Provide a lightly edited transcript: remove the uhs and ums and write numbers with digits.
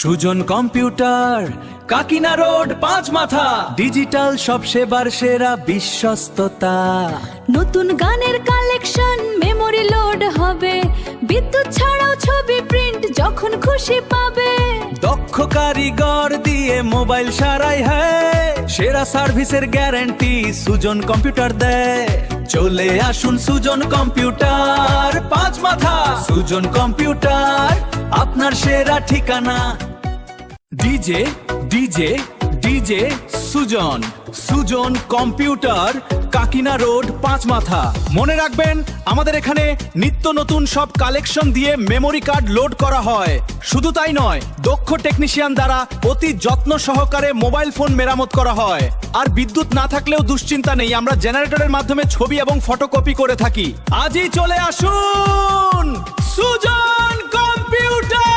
Sujan computer, Kakina road, পাঁচ মাথা। Digital সব সেবার সেরা বিশ্বস্ততা। নতুন গানের কালেকশন, মেমোরি লোড হবে, বিদ্যুৎ ছাড়াও ছবি প্রিন্ট যখন খুশি পাবে। দক্ষ কারিগর দিয়ে মোবাইল সারাই হয়, সেরা সার্ভিসের গ্যারান্টি সুজন কম্পিউটার দেয়। চলে আসুন সুজন কম্পিউটার, পাঁচ মাথা। সুজন কম্পিউটার আপনার সেরা ঠিকানা। DJ DJ DJ Sujan, Sujan computer, Kakina road, পাঁচ মাথা। মনে রাখবেন, আমাদের এখানে নিত্য নতুন সব কালেকশন দিয়ে মেমোরি কার্ড লোড করা হয়। শুধু তাই নয়, দক্ষ টেকনিশিয়ান দ্বারা অতি যত্ন সহকারে মোবাইল ফোন মেরামত করা হয়। আর বিদ্যুৎ না থাকলেও দুশ্চিন্তা নেই, আমরা জেনারেটরের মাধ্যমে ছবি এবং ফটোকপি করে থাকি। আজই চলে আসুন সুজন কম্পিউটার।